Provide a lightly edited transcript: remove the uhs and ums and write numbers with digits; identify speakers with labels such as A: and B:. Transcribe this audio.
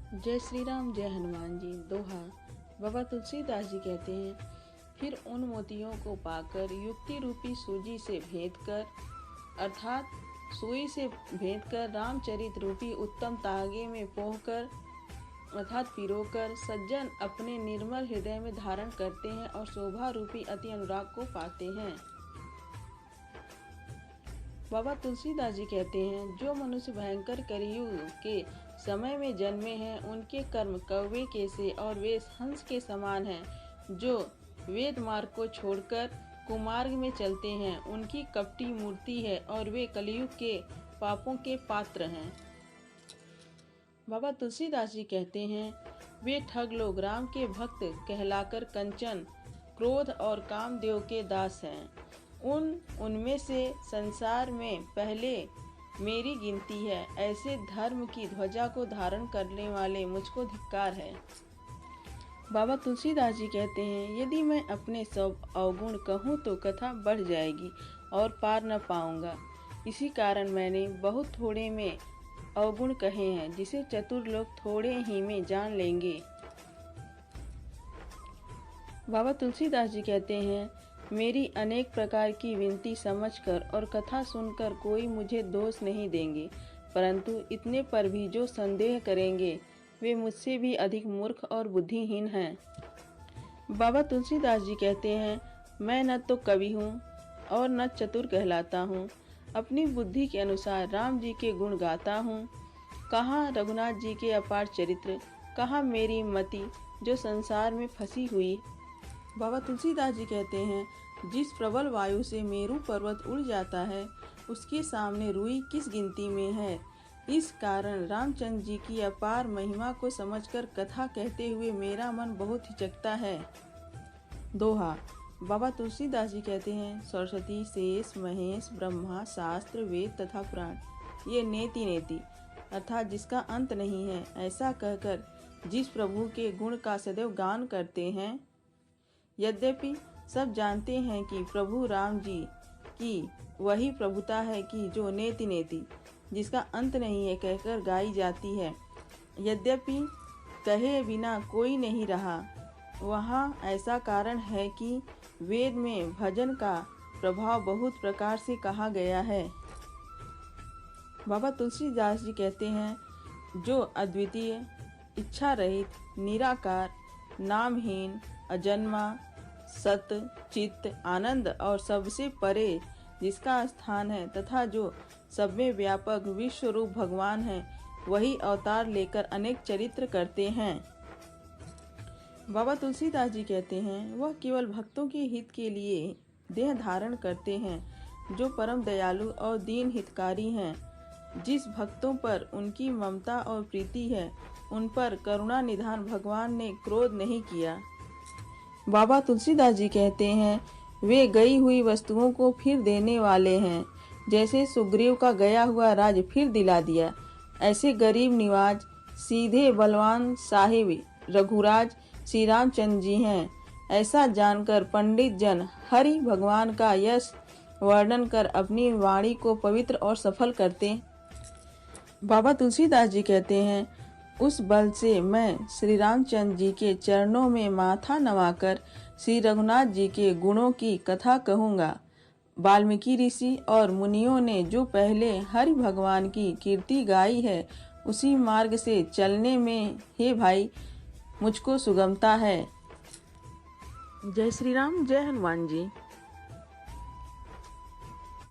A: जय श्री राम, जय हनुमान जी। दोहा। बाबा तुलसीदास जी कहते हैं, फिर उन मोतियों को पाकर युक्ति रूपी सूजी से भेद कर, अर्थात सुई से भेद कर रामचरित रूपी उत्तम तागे में पोंछकर अर्थात पिरोकर सज्जन अपने निर्मल हृदय में धारण करते हैं और शोभा रूपी अति अनुराग को पाते हैं। बाबा तुलसीदास जी कहते हैं, जो मनुष्य भयंकर कलियुग के समय में जन्मे हैं, उनके कर्म कौवे के से और वे हंस के समान हैं। जो वेद मार्ग को छोड़कर कुमार्ग में चलते हैं, उनकी कपटी मूर्ति है और वे कलियुग के पापों के पात्र हैं। बाबा तुलसीदास जी कहते हैं, वे ठग लोग राम के भक्त कहलाकर कंचन, क्रोध और कामदेव के दास हैं। उनमें से संसार में पहले मेरी गिनती है। ऐसे धर्म की ध्वजा को धारण करने वाले मुझको धिक्कार है। बाबा तुलसीदास जी कहते हैं, यदि मैं अपने सब अवगुण कहूँ तो कथा बढ़ जाएगी और पार न पाऊंगा। इसी कारण मैंने बहुत थोड़े में अवगुण कहे हैं, जिसे चतुर लोग थोड़े ही में जान लेंगे। बाबा तुलसीदास जी कहते हैं, मेरी अनेक प्रकार की विनती समझकर और कथा सुनकर कोई मुझे दोष नहीं देंगे, परंतु इतने पर भी जो संदेह करेंगे वे मुझसे भी अधिक मूर्ख और बुद्धिहीन हैं। बाबा तुलसीदास जी कहते हैं, मैं न तो कवि हूँ और न चतुर कहलाता हूँ। अपनी बुद्धि के अनुसार राम जी के गुण गाता हूँ। कहाँ रघुनाथ जी के अपार चरित्र, कहाँ मेरी मति जो संसार में फंसी हुई। बाबा तुलसीदास जी कहते हैं, जिस प्रबल वायु से मेरू पर्वत उड़ जाता है, उसके सामने रुई किस गिनती में है। इस कारण रामचंद्र जी की अपार महिमा को समझकर कथा कहते हुए मेरा मन बहुत हिचकता है। दोहा। बाबा तुलसीदास जी कहते हैं, सरस्वती, शेष, महेश, ब्रह्मा, शास्त्र, वेद तथा पुराण ये नेति नेति अर्थात जिसका अंत नहीं है, ऐसा कहकर जिस प्रभु के गुण का सदैव गान करते हैं। यद्यपि सब जानते हैं कि प्रभु राम जी की वही प्रभुता है कि जो नेति नेति जिसका अंत नहीं है कहकर गाई जाती है। यद्यपि कहे बिना कोई नहीं रहा, वहाँ ऐसा कारण है कि वेद में भजन का प्रभाव बहुत प्रकार से कहा गया है। बाबा तुलसीदास जी कहते हैं, जो अद्वितीय, इच्छा रहित, निराकार, नामहीन, अजन्मा, सत, चित्त, आनंद और सबसे परे जिसका स्थान है तथा जो सब में व्यापक विश्व रूप भगवान है, वही अवतार लेकर अनेक चरित्र करते हैं। बाबा तुलसीदास जी कहते हैं, वह केवल भक्तों के हित के लिए देह धारण करते हैं, जो परम दयालु और दीन हितकारी हैं। जिस भक्तों पर उनकी ममता और प्रीति है, उन पर करुणा निधान भगवान ने क्रोध नहीं किया। बाबा तुलसीदास जी कहते हैं, वे गई हुई वस्तुओं को फिर देने वाले हैं। जैसे सुग्रीव का गया हुआ राज फिर दिला दिया, ऐसे गरीब निवाज सीधे बलवान साहिब रघुराज श्री रामचंद्र जी हैं। ऐसा जानकर पंडित जन हरि भगवान का यश वर्णन कर अपनी वाणी को पवित्र और सफल करते। बाबा तुलसीदास जी कहते हैं, उस बल से मैं श्री रामचंद्र जी के चरणों में माथा नवाकर श्री रघुनाथ जी के गुणों की कथा कहूँगा। वाल्मीकि ऋषि और मुनियों ने जो पहले हरि भगवान की कीर्ति गाई है, उसी मार्ग से चलने में हे भाई मुझको सुगमता है। जय श्री राम, जय हनुमान जी।